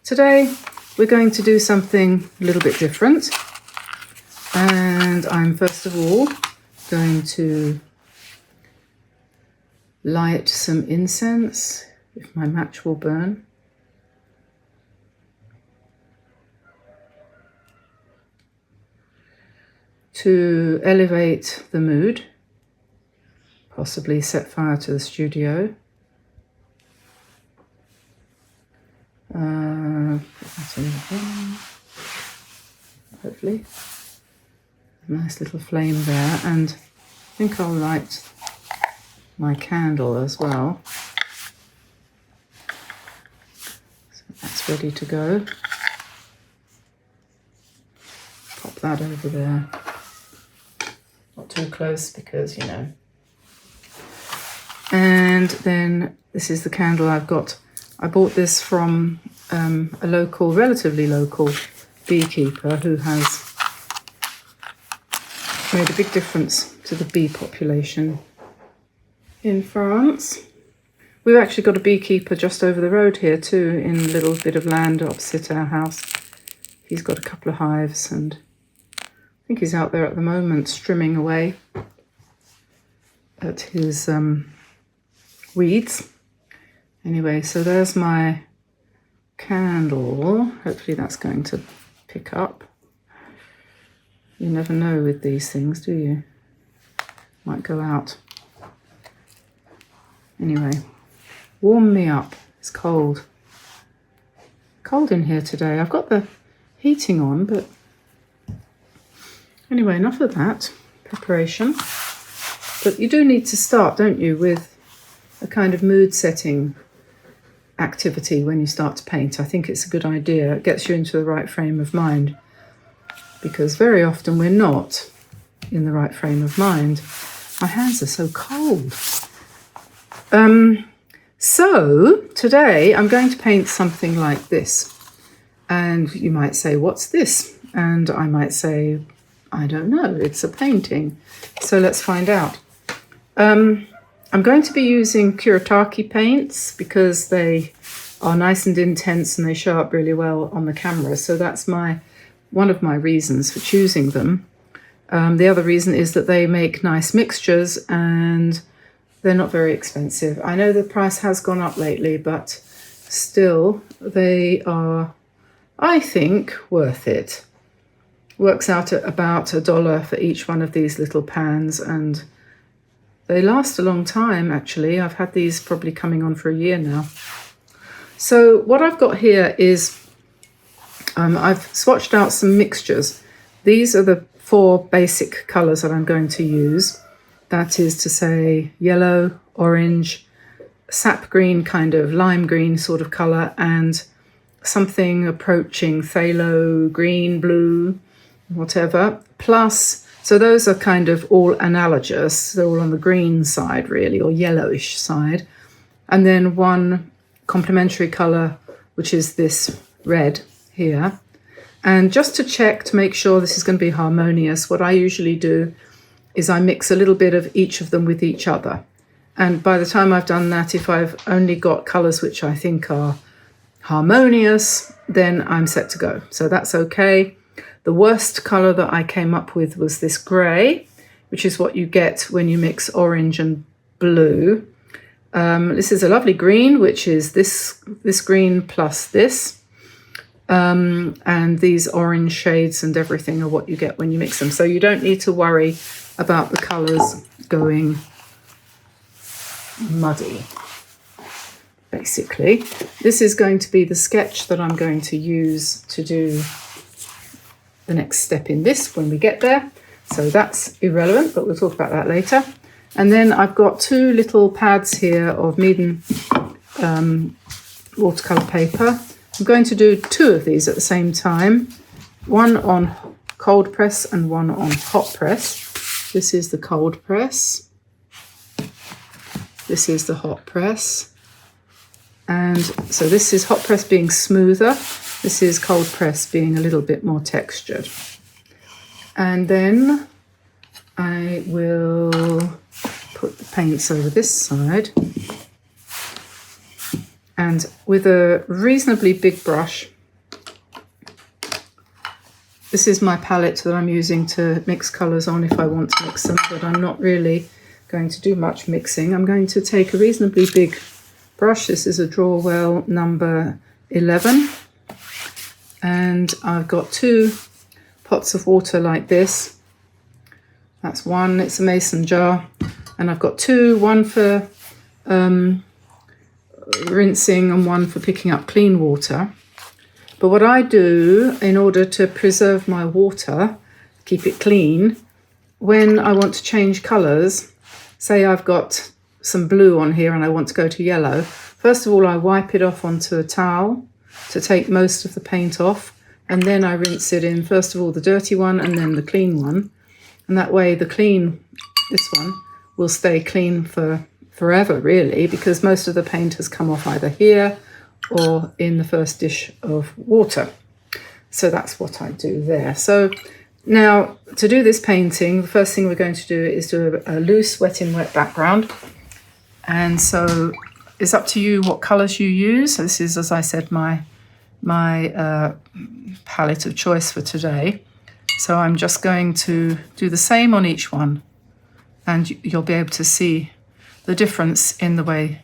Today we're going to do something a little bit different, and I'm first of all going to light some incense, if my match will burn. To elevate the mood, possibly set fire to the studio. Hopefully. A nice little flame there, and I think I'll light my candle as well. So that's ready to go. Pop that over there. Not too close because, you know. And then this is the candle I've got. I bought this from a local, relatively local beekeeper who has made a big difference to the bee population in France. We've actually got a beekeeper just over the road here too, in a little bit of land opposite our house. He's got a couple of hives, and I think he's out there at the moment strimming away at his weeds. Anyway, so there's my candle. Hopefully that's going to pick up. You never know with these things, do you? Might go out. Anyway, warm me up. It's cold. Cold in here today. I've got the heating on, but anyway, enough of that preparation. But you do need to start, don't you, with a kind of mood setting activity when you start to paint. I think it's a good idea. It gets you into the right frame of mind, because very often we're not in the right frame of mind. My hands are so cold. So today I'm going to paint something like this, and you might say, what's this? And I might say, I don't know, it's a painting. So let's find out. I'm going to be using Kuretake paints because they are nice and intense and they show up really well on the camera. So that's one of my reasons for choosing them. The other reason is that they make nice mixtures and they're not very expensive. I know the price has gone up lately, but still they are, I think, worth it. Works out at about $1 for each one of these little pans, and they last a long time, actually. I've had these probably coming on for a year now. So what I've got here is, I've swatched out some mixtures. These are the 4 basic colours that I'm going to use. That is to say, yellow, orange, sap green, kind of lime green sort of colour, and something approaching phthalo, green, blue, whatever, plus... So those are kind of all analogous. They're all on the green side, really, or yellowish side. And then one complementary colour, which is this red here. And just to check, to make sure this is going to be harmonious, what I usually do is I mix a little bit of each of them with each other. And by the time I've done that, if I've only got colours which I think are harmonious, then I'm set to go. So that's okay. The worst colour that I came up with was this grey, which is what you get when you mix orange and blue. This is a lovely green, which is this green plus this. And these orange shades and everything are what you get when you mix them. So you don't need to worry about the colours going muddy, basically. This is going to be the sketch that I'm going to use to do the next step in this when we get there. So that's irrelevant, but we'll talk about that later. And then I've got 2 little pads here of MEEDEN watercolour paper. I'm going to do 2 of these at the same time, one on cold press and one on hot press. This is the cold press. This is the hot press. And so this is hot press being smoother. This is cold press being a little bit more textured. And then I will put the paints over this side. And with a reasonably big brush, This is my palette that I'm using to mix colours on if I want to mix them, but I'm not really going to do much mixing. I'm going to take a reasonably big brush. This is a Drawwell number 11. And I've got 2 pots of water like this. That's one, it's a mason jar. And I've got 2, one for rinsing and one for picking up clean water. But what I do in order to preserve my water, keep it clean, when I want to change colours, say I've got some blue on here and I want to go to yellow, first of all I wipe it off onto a towel to take most of the paint off, and then I rinse it in, first of all the dirty one and then the clean one, and that way the clean, this one, will stay clean for forever really, because most of the paint has come off either here or in the first dish of water. So that's what I do there. So now to do this painting, the first thing we're going to do is do a loose wet in wet background. And so it's up to you what colours you use. So this is, as I said, my palette of choice for today. So I'm just going to do the same on each one, and you'll be able to see the difference in the way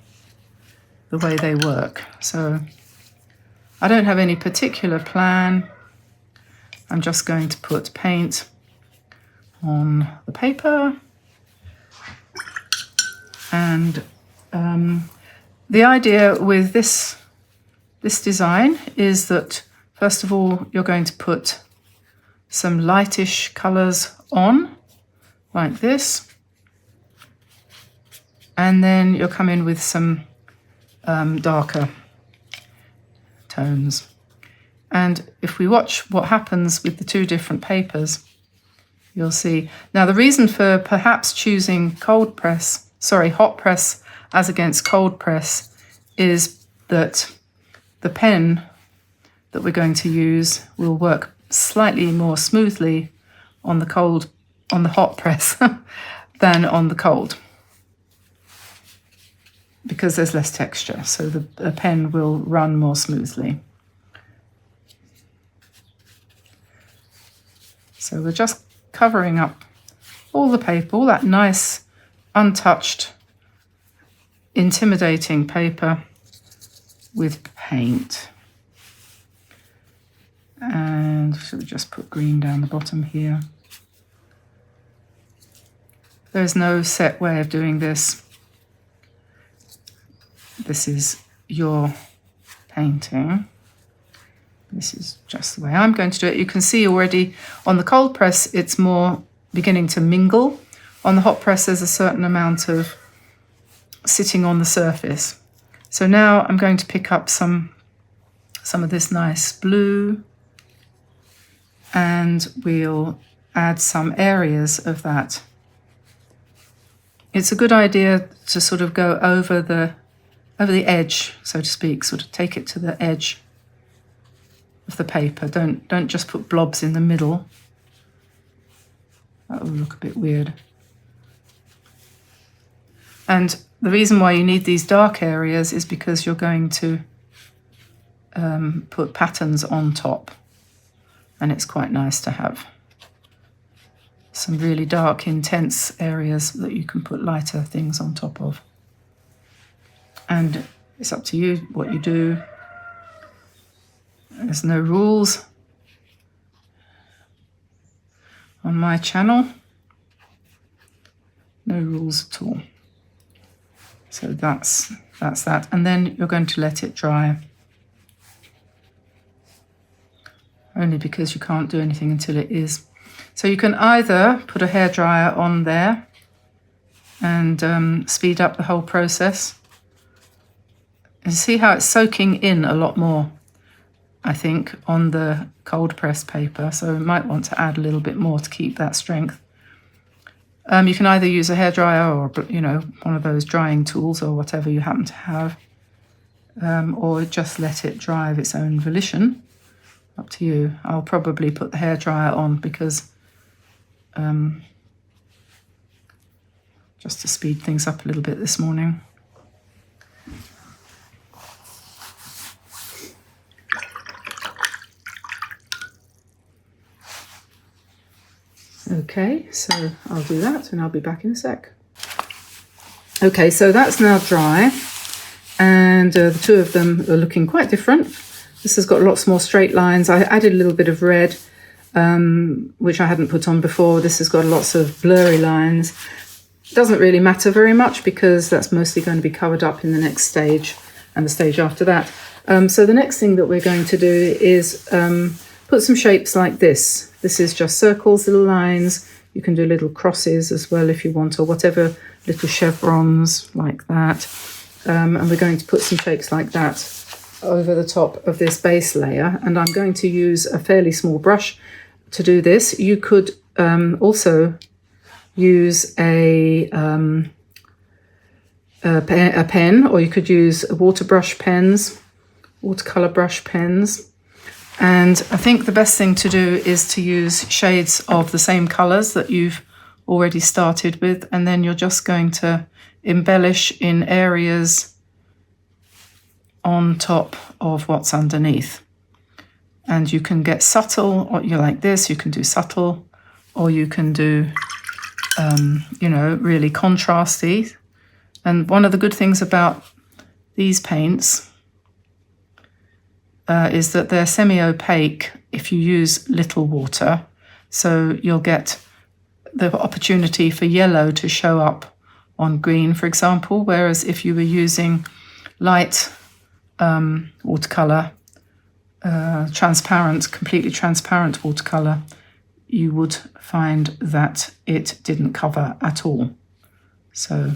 they work. So I don't have any particular plan. I'm just going to put paint on the paper. And the idea with this design is that, first of all, you're going to put some lightish colours on, like this. And then you'll come in with some darker tones. And if we watch what happens with the 2 different papers, you'll see. Now the reason for perhaps choosing hot press as against cold press is that the pen that we're going to use will work slightly more smoothly on the hot press than on the cold, because there's less texture, so the pen will run more smoothly. So we're just covering up all the paper, all that nice, untouched, intimidating paper with paint. And should we just put green down the bottom here? There's no set way of doing this. This is your painting. This is just the way I'm going to do it. You can see already on the cold press it's more beginning to mingle. On the hot press there's a certain amount of sitting on the surface. So now I'm going to pick up some of this nice blue, and we'll add some areas of that. It's a good idea to sort of go over the edge, so to speak, sort of take it to the edge of the paper. Don't just put blobs in the middle. That will look a bit weird. And the reason why you need these dark areas is because you're going to put patterns on top, and it's quite nice to have some really dark, intense areas that you can put lighter things on top of. And it's up to you what you do. There's no rules on my channel. No rules at all. So that's that. And then you're going to let it dry. Only because you can't do anything until it is. So you can either put a hairdryer on there and speed up the whole process. And see how it's soaking in a lot more, I think, on the cold press paper. So you might want to add a little bit more to keep that strength. You can either use a hairdryer or, one of those drying tools or whatever you happen to have, or just let it dry of its own volition. Up to you. I'll probably put the hairdryer on because just to speed things up a little bit this morning. Okay, so I'll do that and I'll be back in a sec. Okay, so that's now dry, and the two of them are looking quite different. This has got lots more straight lines. I added a little bit of red, which I hadn't put on before. This has got lots of blurry lines. Doesn't really matter very much because that's mostly going to be covered up in the next stage and the stage after that. So the next thing that we're going to do is put some shapes like this. This is just circles, little lines. You can do little crosses as well if you want, or whatever, little chevrons like that. And we're going to put some shapes like that over the top of this base layer. And I'm going to use a fairly small brush to do this. You could also use a pen, or you could use watercolor brush pens. And I think the best thing to do is to use shades of the same colours that you've already started with, and then you're just going to embellish in areas on top of what's underneath. And you can get subtle, or you like this, you can do subtle, or you can do, you know, really contrasty. And one of the good things about these paints is that they're semi-opaque if you use little water. So you'll get the opportunity for yellow to show up on green, for example, whereas if you were using light watercolor, completely transparent watercolor, you would find that it didn't cover at all. So,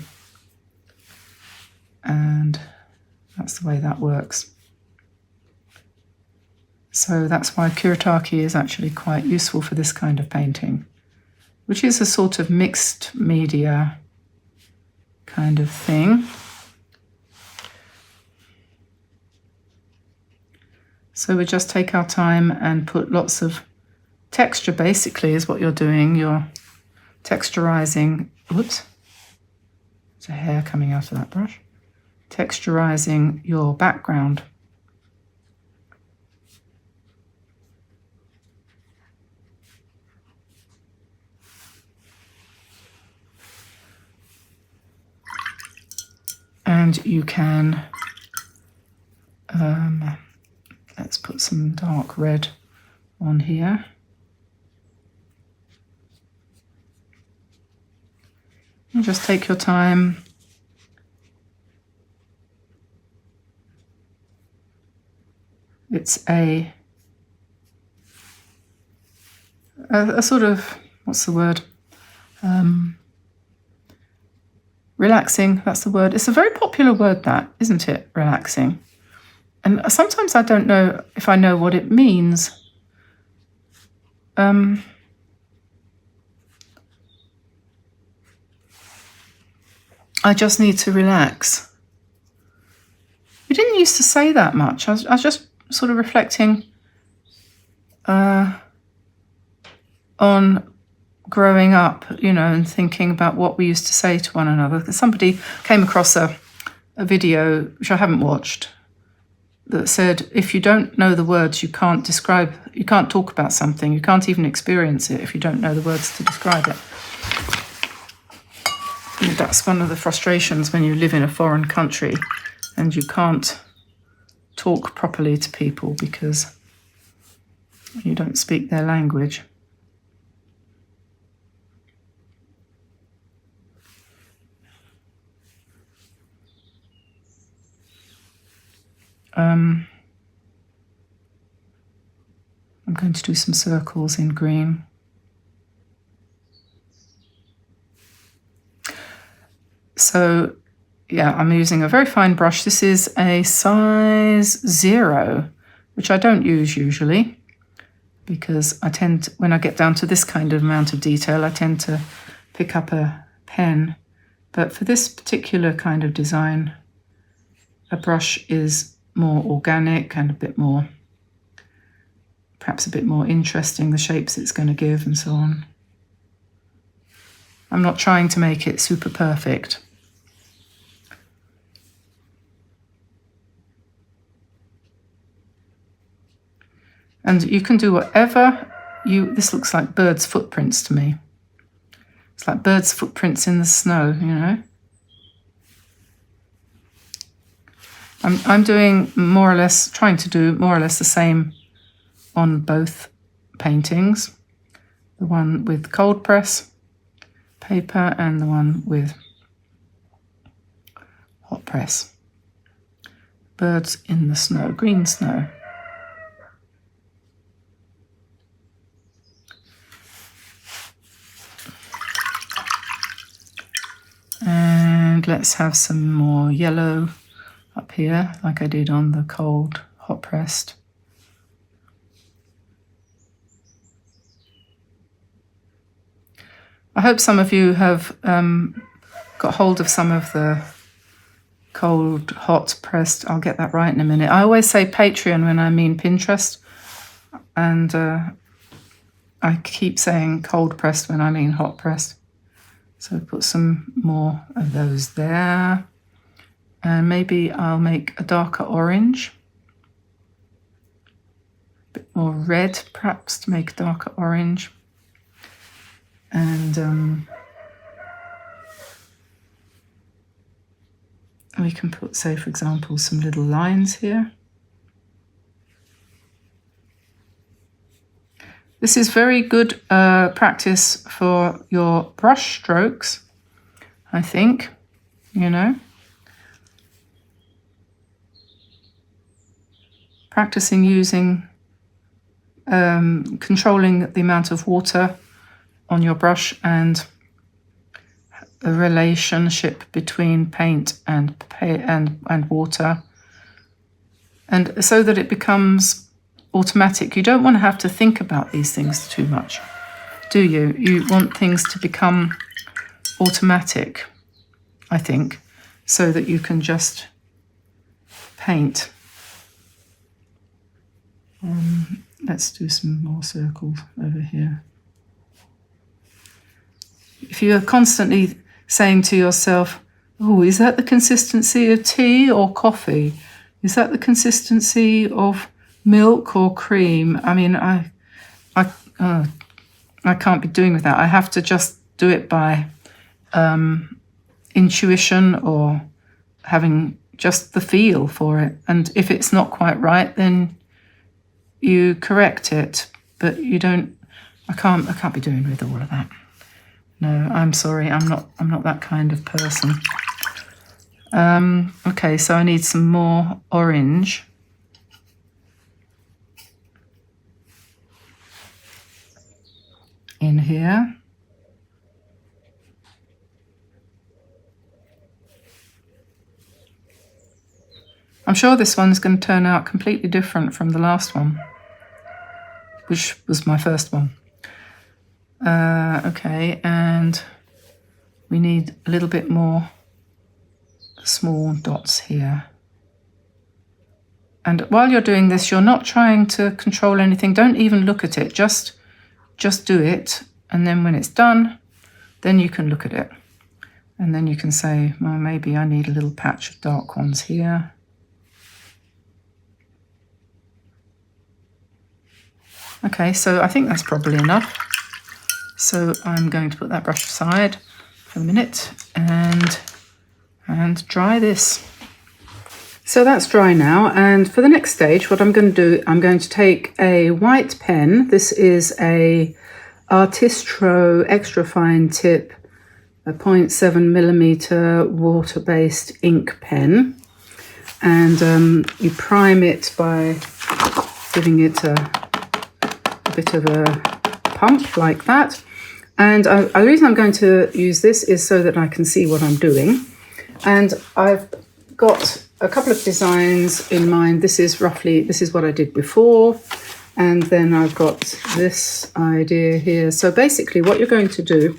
and that's the way that works. So that's why Kuretake is actually quite useful for this kind of painting, which is a sort of mixed media kind of thing. So we just take our time and put lots of texture, basically, is what you're doing. You're texturizing, oops, there's a hair coming out of that brush. Texturizing your background. And you can, let's put some dark red on here. And just take your time. It's a sort of, what's the word? Relaxing, that's the word. It's a very popular word, that, isn't it? Relaxing. And sometimes I don't know if I know what it means. I just need to relax. We didn't used to say that much. I was just sort of reflecting on growing up, you know, and thinking about what we used to say to one another. Somebody came across a video, which I haven't watched, that said, if you don't know the words, you can't talk about something, you can't even experience it if you don't know the words to describe it. And that's one of the frustrations when you live in a foreign country and you can't talk properly to people because you don't speak their language. I'm going to do some circles in green. So, yeah, I'm using a very fine brush. This is a size 0, which I don't use usually because I tend to, when I get down to this kind of amount of detail, I tend to pick up a pen. But for this particular kind of design, a brush is more organic and a bit more, perhaps a bit more interesting, the shapes it's going to give and so on. I'm not trying to make it super perfect. And you can do whatever this looks like birds' footprints to me. It's like birds' footprints in the snow, you know. I'm doing more or less, trying to do more or less the same on both paintings. The one with cold press paper and the one with hot press. Birds in the snow, green snow. And let's have some more yellow up here, like I did on the cold, hot pressed. I hope some of you have got hold of some of the cold, hot pressed. I'll get that right in a minute. I always say Patreon when I mean Pinterest, and I keep saying cold pressed when I mean hot pressed. So put some more of those there. And maybe I'll make a darker orange. A bit more red, perhaps, to make a darker orange. And we can put, say, for example, some little lines here. This is very good practice for your brush strokes, I think, you know. Practicing using, controlling the amount of water on your brush and a relationship between paint and water, and so that it becomes automatic. You don't want to have to think about these things too much, do you? You want things to become automatic, I think, so that you can just paint. Let's do some more circles over here. If you are constantly saying to yourself, oh, is that the consistency of tea or coffee? Is that the consistency of milk or cream? I mean, I can't be doing with that. I have to just do it by intuition or having just the feel for it. And if it's not quite right, then you correct it. But you don't. I can't be doing with all of that. No, I'm sorry. I'm not that kind of person. Okay, so I need some more orange. In here. I'm sure this one's going to turn out completely different from the last one, which was my first one. Okay, and we need a little bit more small dots here. And while you're doing this, you're not trying to control anything. Don't even look at it. Just do it. And then when it's done, then you can look at it. And then you can say, well, maybe I need a little patch of dark ones here. Okay, so I think that's probably enough. So I'm going to put that brush aside for a minute and dry this. So that's dry now, and for the next stage, what I'm going to do, I'm going to take a white pen. This is a Artistro extra fine tip, a 0.7mm water-based ink pen, and you prime it by giving it a bit of a pump like that. And the reason I'm going to use this is so that I can see what I'm doing. And I've got a couple of designs in mind. This is what I did before. And then I've got this idea here. So basically what you're going to do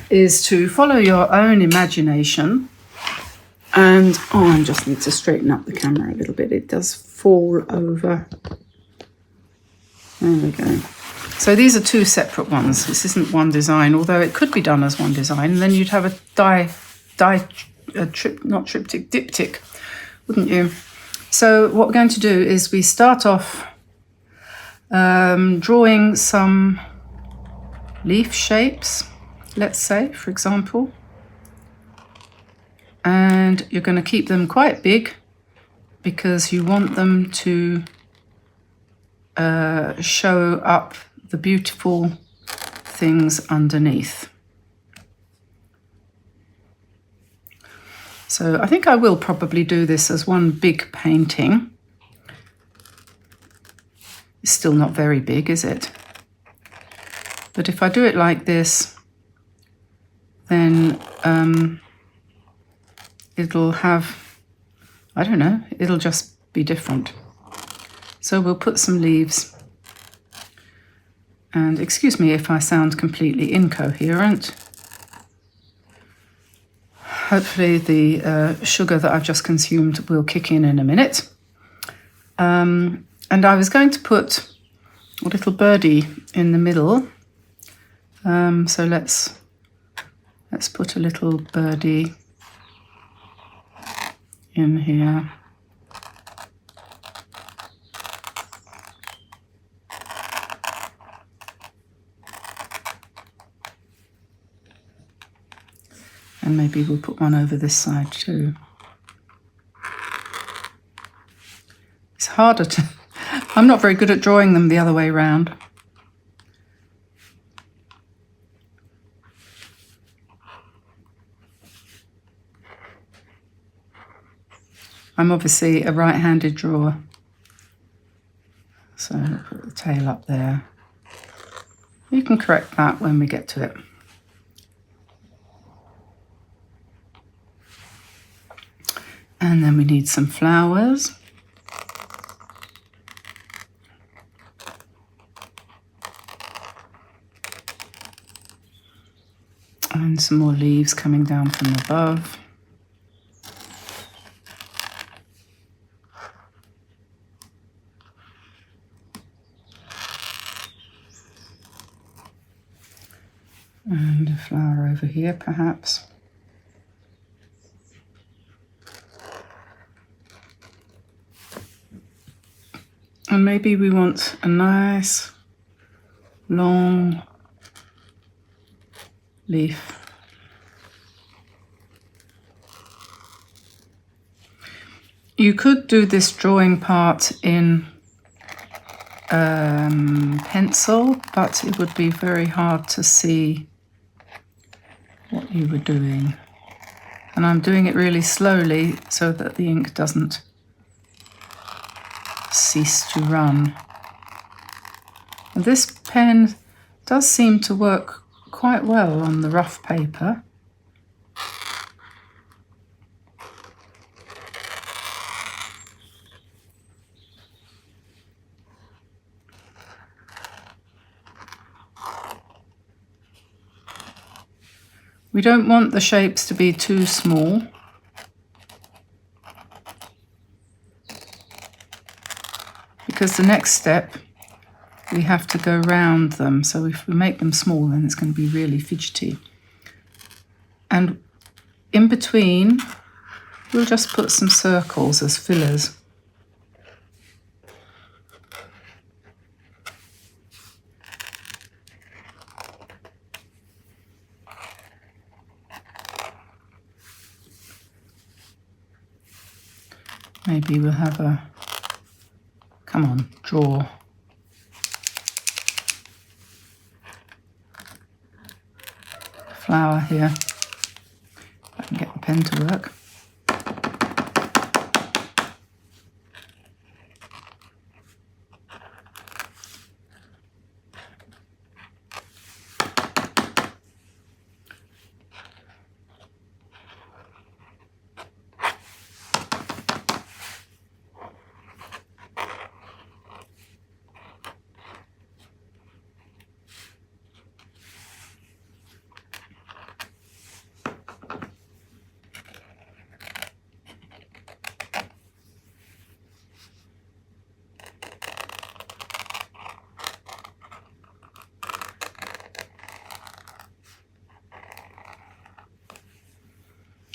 is to follow your own imagination. And, I just need to straighten up the camera a little bit. It does fall over. There we go. So these are two separate ones. This isn't one design, although it could be done as one design. And then you'd have a diptych, wouldn't you? So what we're going to do is we start off drawing some leaf shapes. let's say, for example. And you're going to keep them quite big because you want them to show up the beautiful things underneath. So I think I will probably do this as one big painting. It's still not very big, is it? But if I do it like this, then it'll have, I don't know, it'll just be different. So we'll put some leaves. And excuse me if I sound completely incoherent. Hopefully the sugar that I've just consumed will kick in a minute. And I was going to put a little birdie in the middle. So let's put a little birdie in here. And maybe we'll put one over this side too. It's harder to, I'm not very good at drawing them the other way around. I'm obviously a right-handed drawer, so I'll put the tail up there. You can correct that when we get to it. And then we need some flowers. And some more leaves coming down from above. And a flower over here, perhaps. And maybe we want a nice, long leaf. You could do this drawing part in pencil, but it would be very hard to see what you were doing. And I'm doing it really slowly so that the ink doesn't cease to run. And this pen does seem to work quite well on the rough paper. We don't want the shapes to be too small. Because the next step, we have to go round them. So if we make them small, then it's going to be really fidgety. And in between, we'll just put some circles as fillers. Maybe we'll have a, come on, draw. Flower here. If I can get the pen to work.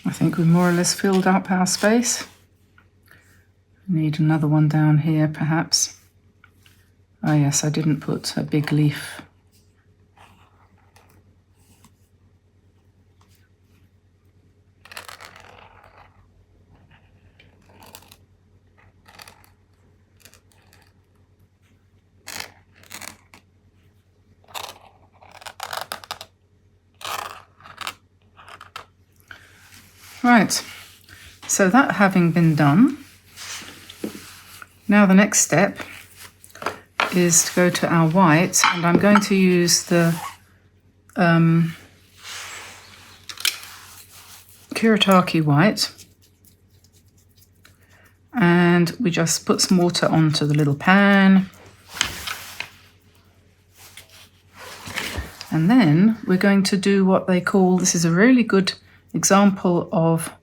I think we've more or less filled up our space. Need another one down here, perhaps. Oh yes, I didn't put a big leaf. Right, so that having been done, now the next step is to go to our white, and I'm going to use the Kuretake white, and we just put some water onto the little pan, and then we're going to do what they call, this is a really good example of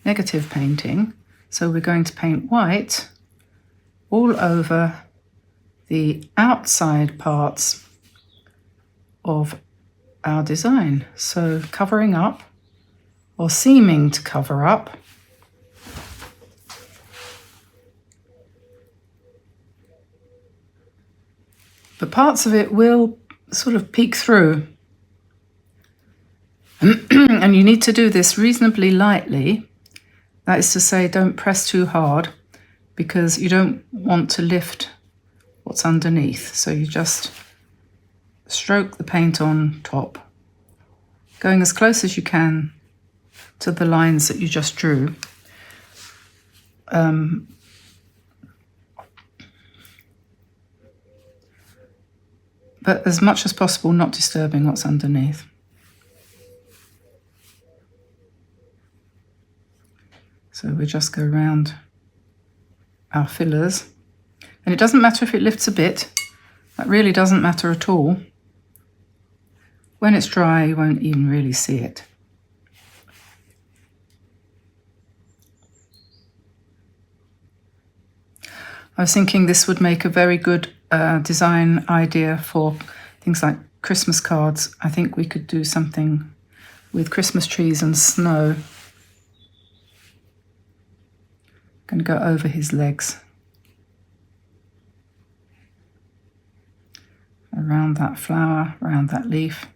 negative painting, so we're going to paint white all over the outside parts of our design, so covering up or seeming to cover up but parts of it will sort of peek through. And you need to do this reasonably lightly. That is to say, don't press too hard, because you don't want to lift what's underneath. So you just stroke the paint on top, going as close as you can to the lines that you just drew. But as much as possible, not disturbing what's underneath. So we just go around our fillers. And it doesn't matter if it lifts a bit. That really doesn't matter at all. When it's dry, you won't even really see it. I was thinking this would make a very good design idea for things like Christmas cards. I think we could do something with Christmas trees and snow. Going to go over his legs, around that flower, around that leaf.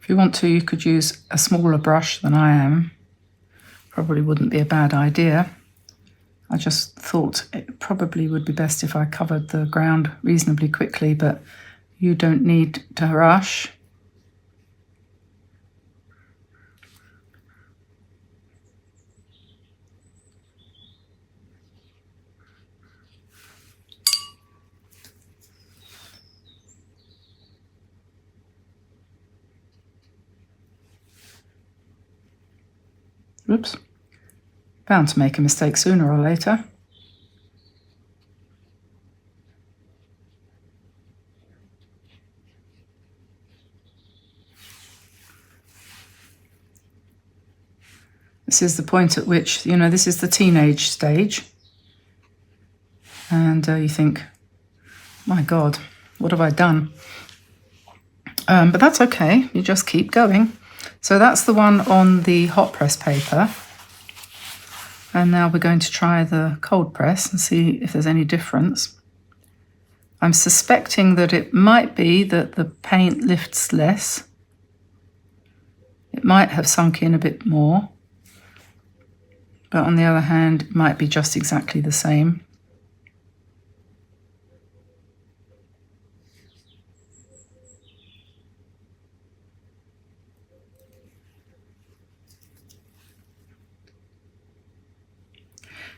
If you want to, you could use a smaller brush than I am. Probably wouldn't be a bad idea. I just thought it probably would be best if I covered the ground reasonably quickly, but you don't need to rush. Oops. Bound to make a mistake sooner or later. This is the point at which, you know, this is the teenage stage. And you think, my God, what have I done? But that's okay, you just keep going. So that's the one on the hot press paper. And now we're going to try the cold press and see if there's any difference. I'm suspecting that it might be that the paint lifts less. It might have sunk in a bit more. But on the other hand, it might be just exactly the same.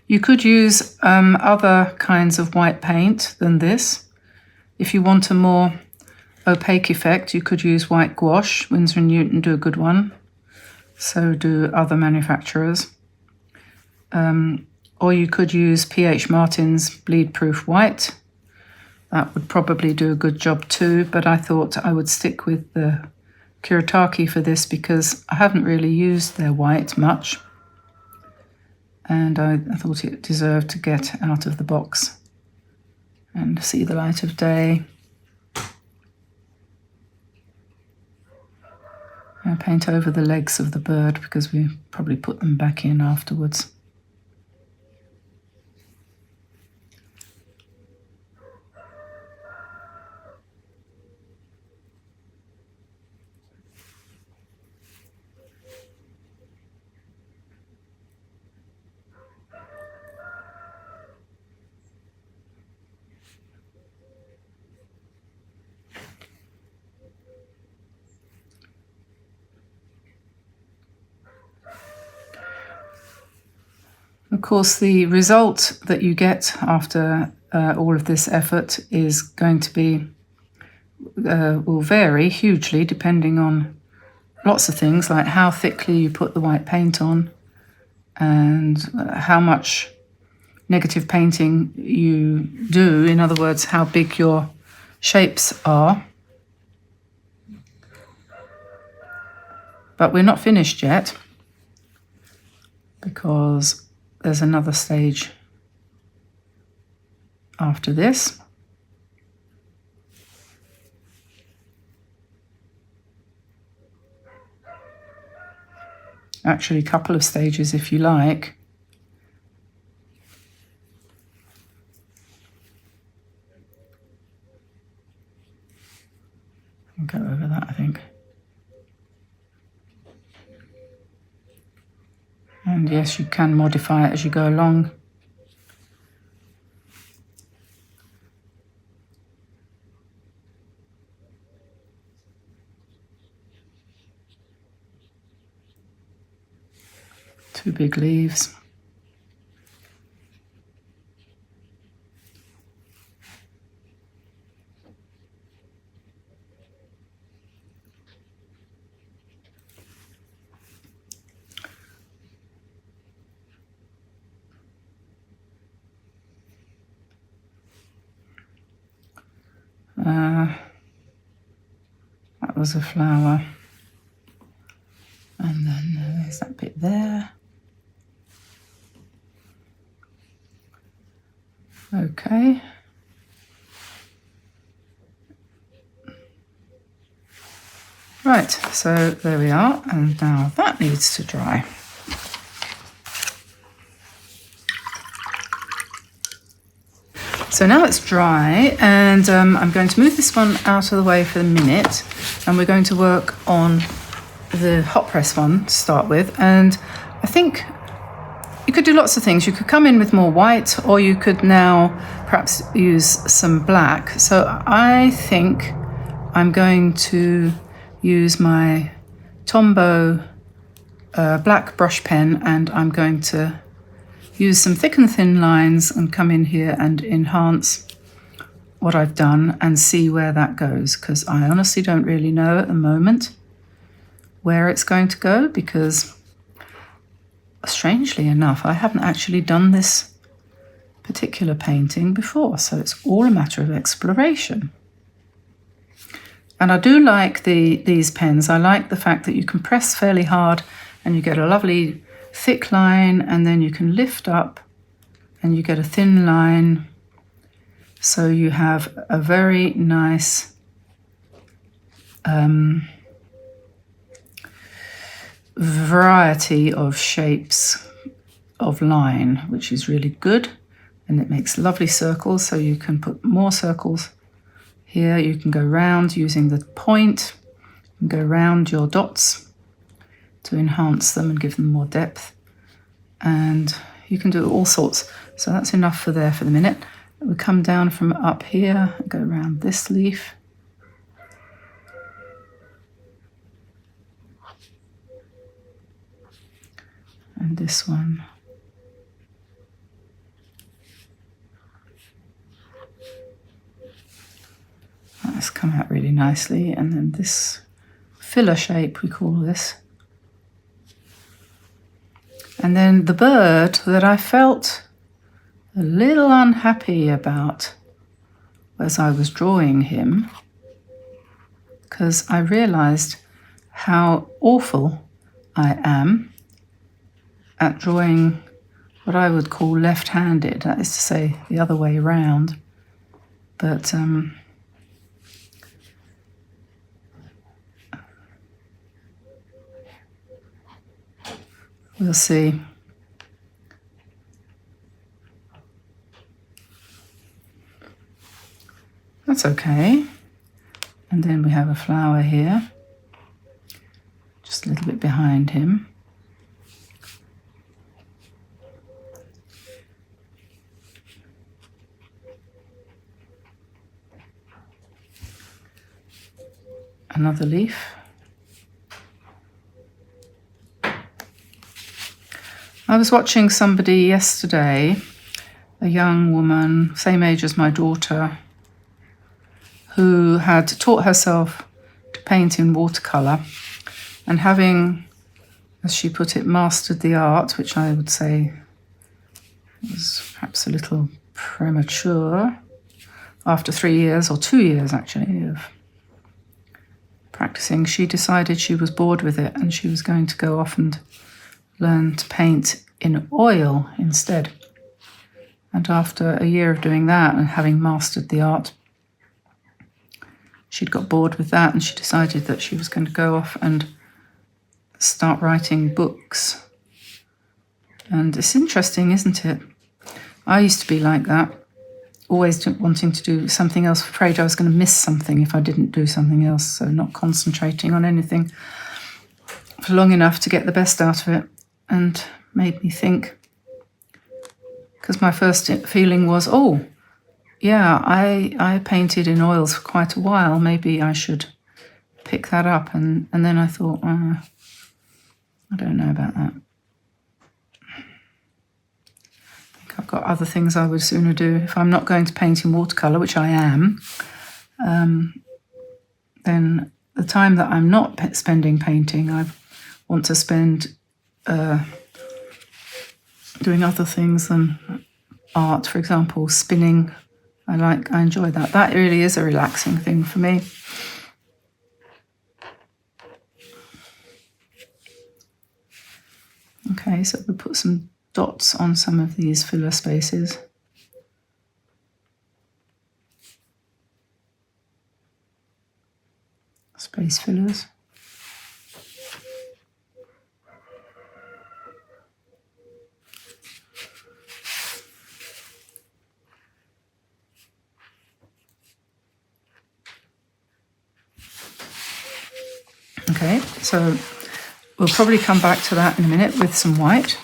You could use other kinds of white paint than this. If you want a more opaque effect, you could use white gouache. Winsor & Newton do a good one. So do other manufacturers. Or you could use P.H. Martin's Bleed Proof White. That would probably do a good job too, but I thought I would stick with the Kuretake for this because I haven't really used their white much. And I thought it deserved to get out of the box and see the light of day. I paint over the legs of the bird because we probably put them back in afterwards. Of course, the result that you get after all of this effort is going to be, will vary hugely depending on lots of things, like how thickly you put the white paint on and how much negative painting you do. In other words, how big your shapes are. But we're not finished yet, because there's another stage after this. Actually, a couple of stages if you like. I'll go over that, I think. And yes, you can modify it as you go along. Two big leaves. That was a flower. And then there's that bit there. Okay. Right, so there we are, and now that needs to dry. So now it's dry, and I'm going to move this one out of the way for the minute, and we're going to work on the hot press one to start with. And I think you could do lots of things. You could come in with more white, or you could now perhaps use some black. So I think I'm going to use my Tombow black brush pen, and I'm going to use some thick and thin lines and come in here and enhance what I've done and see where that goes, because I honestly don't really know at the moment where it's going to go, because strangely enough, I haven't actually done this particular painting before, so it's all a matter of exploration. And I do like these pens. I like the fact that you can press fairly hard and you get a lovely thick line, and then you can lift up and you get a thin line. So you have a very nice variety of shapes of line, which is really good, and it makes lovely circles. So you can put more circles here. You can go round using the point and go round your dots to enhance them and give them more depth, and you can do all sorts. So that's enough for there for the minute. We come down from up here, go around this leaf, and this one. That's come out really nicely, and then this filler shape, we call this. And then the bird that I felt a little unhappy about as I was drawing him, because I realized how awful I am at drawing what I would call left-handed, that is to say the other way around. But we'll see. That's okay. And then we have a flower here, just a little bit behind him. Another leaf. I was watching somebody yesterday, a young woman, same age as my daughter, who had taught herself to paint in watercolor, and having, as she put it, mastered the art, which I would say was perhaps a little premature, after 3 years, or 2 years actually, of practicing, she decided she was bored with it and she was going to go off and learn to paint in oil instead. And after a year of doing that and having mastered the art, she'd got bored with that and she decided that she was going to go off and start writing books. And it's interesting, isn't it? I used to be like that, always wanting to do something else, afraid I was going to miss something if I didn't do something else, so not concentrating on anything for long enough to get the best out of it. And made me think, because my first feeling was, oh, yeah, I painted in oils for quite a while, maybe I should pick that up. And then I thought, I don't know about that. I've got other things I would sooner do. If I'm not going to paint in watercolour, which I am, then the time that I'm not spending painting, I want to spend doing other things than art. For example, spinning. I enjoy that. That really is a relaxing thing for me. Okay, so we'll put some dots on some of these filler spaces. Space fillers. Okay, so we'll probably come back to that in a minute with some white.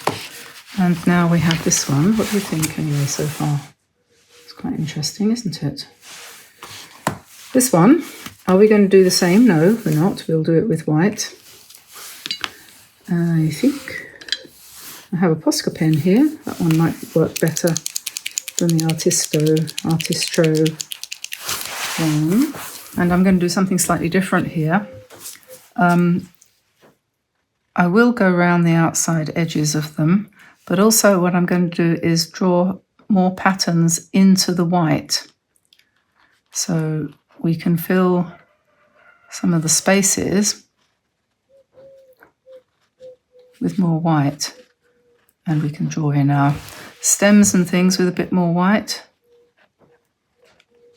And now we have this one. What do you think anyway so far? It's quite interesting, isn't it? This one, are we going to do the same? No, we're not. We'll do it with white. I think I have a Posca pen here. That one might work better than the Artistro one. And I'm going to do something slightly different here. I will go around the outside edges of them, but also what I'm going to do is draw more patterns into the white. So we can fill some of the spaces with more white, and we can draw in our stems and things with a bit more white,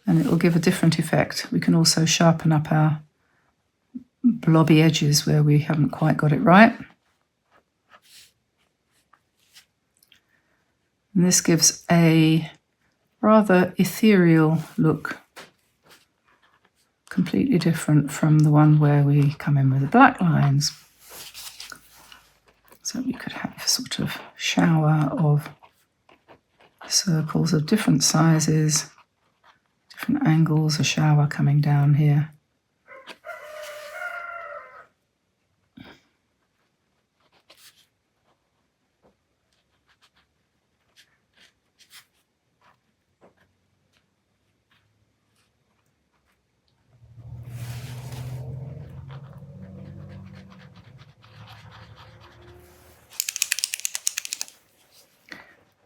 and it will give a different effect. We can also sharpen up our blobby edges where we haven't quite got it right. And this gives a rather ethereal look, completely different from the one where we come in with the black lines. So we could have a sort of shower of circles of different sizes, different angles, a shower coming down here.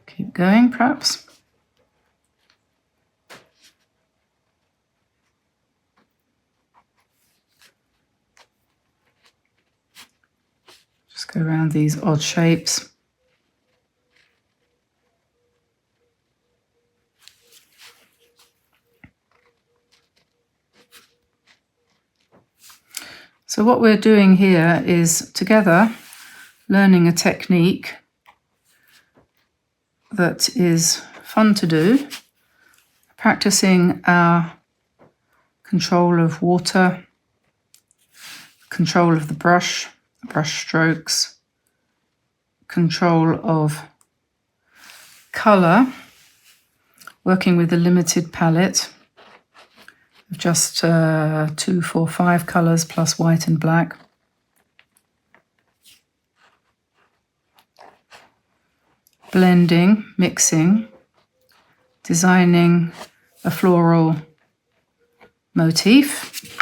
Keep going, perhaps. Just go around these odd shapes. So what we're doing here is together learning a technique that is fun to do, practicing our control of water, control of the brush strokes, control of colour, working with a limited palette of just 2, 4, 5 colours plus white and black. blending, mixing, designing a floral motif,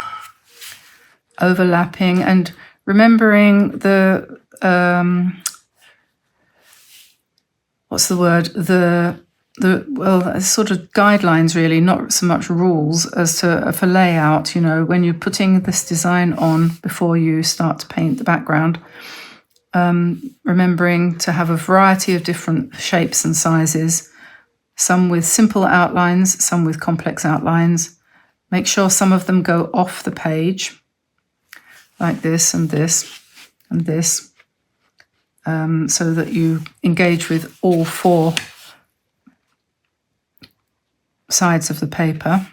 overlapping, and remembering the what's the word? Well, sort of guidelines, really, not so much rules as to for layout. You know, when you're putting this design on before you start to paint the background, remembering to have a variety of different shapes and sizes, some with simple outlines, some with complex outlines. Make sure some of them go off the page, like this and this and this, so that you engage with all four sides of the paper.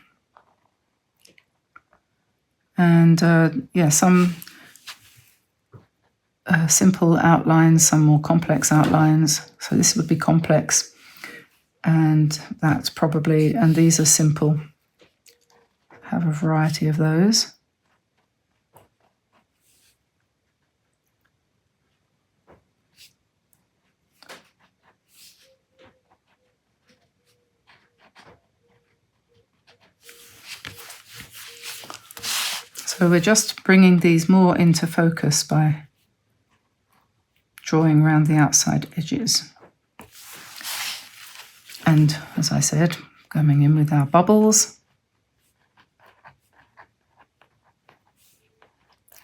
And yeah, some simple outlines, some more complex outlines. So this would be complex, and that's probably, and these are simple. Have a variety of those. So we're just bringing these more into focus by drawing around the outside edges. And as I said, coming in with our bubbles.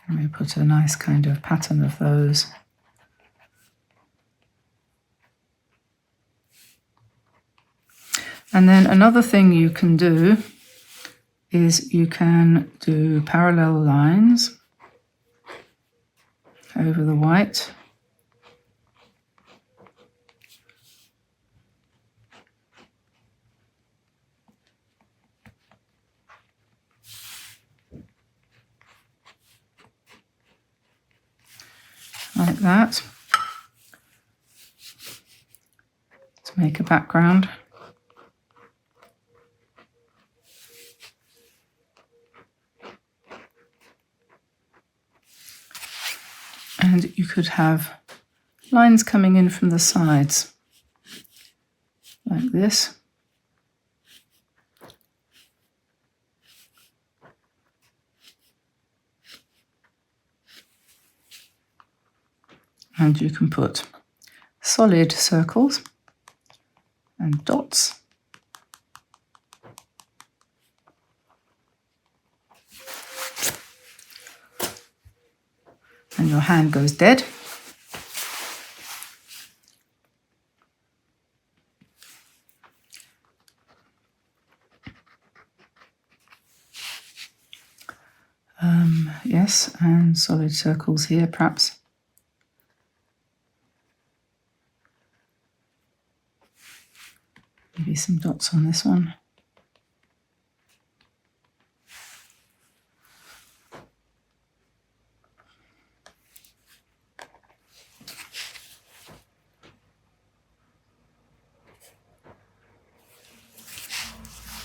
And we put a nice kind of pattern of those. And then another thing you can do is you can do parallel lines over the white. Like that, to make a background. And you could have lines coming in from the sides, like this. And you can put solid circles and dots. And your hand goes dead. Yes, and solid circles here, perhaps. Maybe some dots on this one.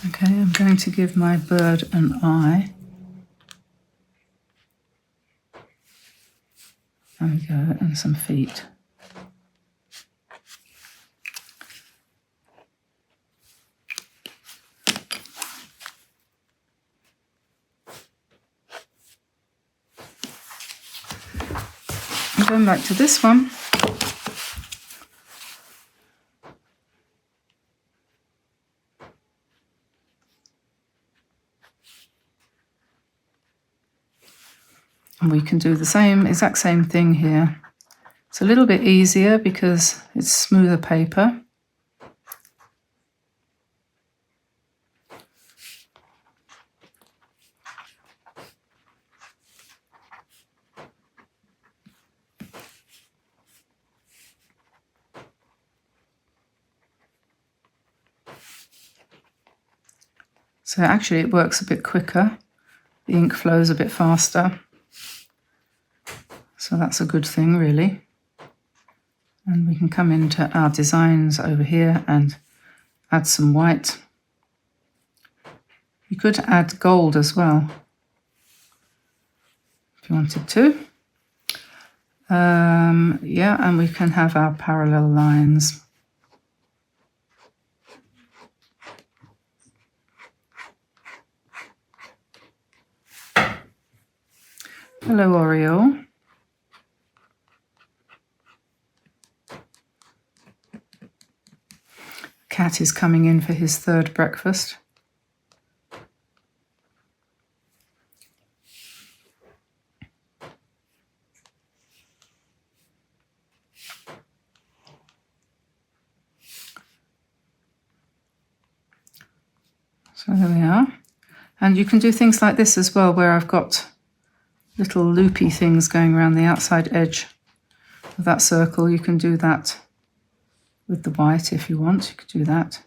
Okay, I'm going to give my bird an eye. There we go, and some feet. I'm going back to this one. And we can do the same, exact same thing here. It's a little bit easier because it's smoother paper. So actually it works a bit quicker. The ink flows a bit faster. So that's a good thing, really. And we can come into our designs over here and add some white. You could add gold as well, if you wanted to. Yeah, and we can have our parallel lines. Hello, Oreo. Cat is coming in for his third breakfast. So there we are. And you can do things like this as well, where I've got little loopy things going around the outside edge of that circle. You can do that with the white if you want. You could do that.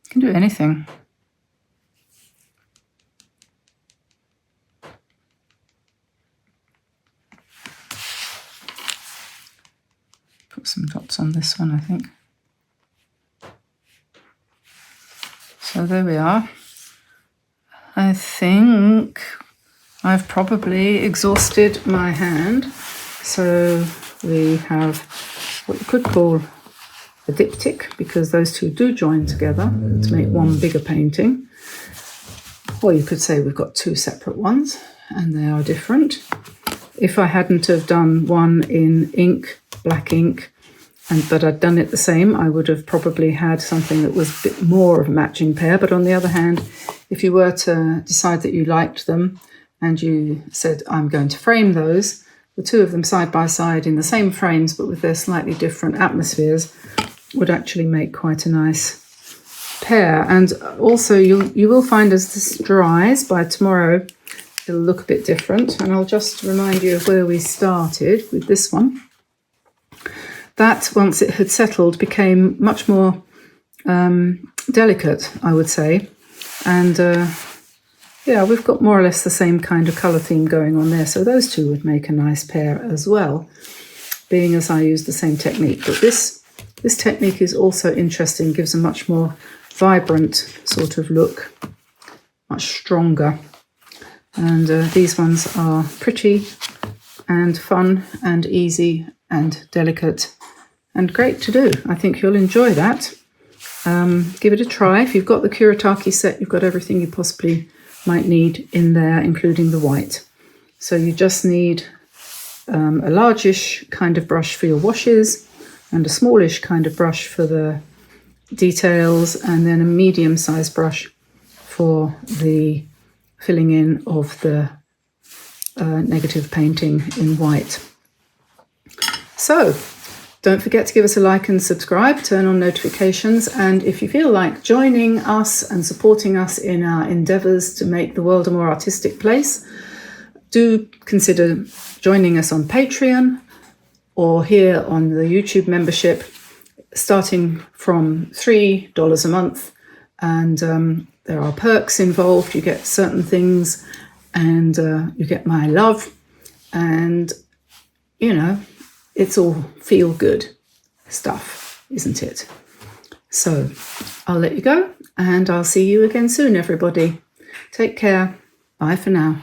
You can do anything. Put some dots on this one, I think. So there we are. I think I've probably exhausted my hand. So we have what you could call a diptych, because those two do join together to make one bigger painting. Or you could say we've got two separate ones and they are different. If I hadn't have done one in ink, black ink, but I'd done it the same, I would have probably had something that was a bit more of a matching pair. But on the other hand, if you were to decide that you liked them and you said, I'm going to frame those, the two of them side by side in the same frames but with their slightly different atmospheres would actually make quite a nice pair. And also you will find as this dries, by tomorrow it'll look a bit different. And I'll just remind you of where we started with this one. That, once it had settled, became much more delicate, I would say. And yeah, we've got more or less the same kind of colour theme going on there. So those two would make a nice pair as well, being as I use the same technique. But this technique is also interesting, gives a much more vibrant sort of look, much stronger. And these ones are pretty and fun and easy and delicate and great to do. I think you'll enjoy that. Give it a try. If you've got the Kuretake set, you've got everything you possibly might need in there, including the white. So you just need a largish kind of brush for your washes and a smallish kind of brush for the details, and then a medium-sized brush for the filling in of the negative painting in white. So don't forget to give us a like and subscribe, turn on notifications, and if you feel like joining us and supporting us in our endeavours to make the world a more artistic place, do consider joining us on Patreon or here on the YouTube membership, starting from $3 a month. And there are perks involved. You get certain things and you get my love, and you know, it's all feel good stuff, isn't it? So I'll let you go and I'll see you again soon, everybody. Take care. Bye for now.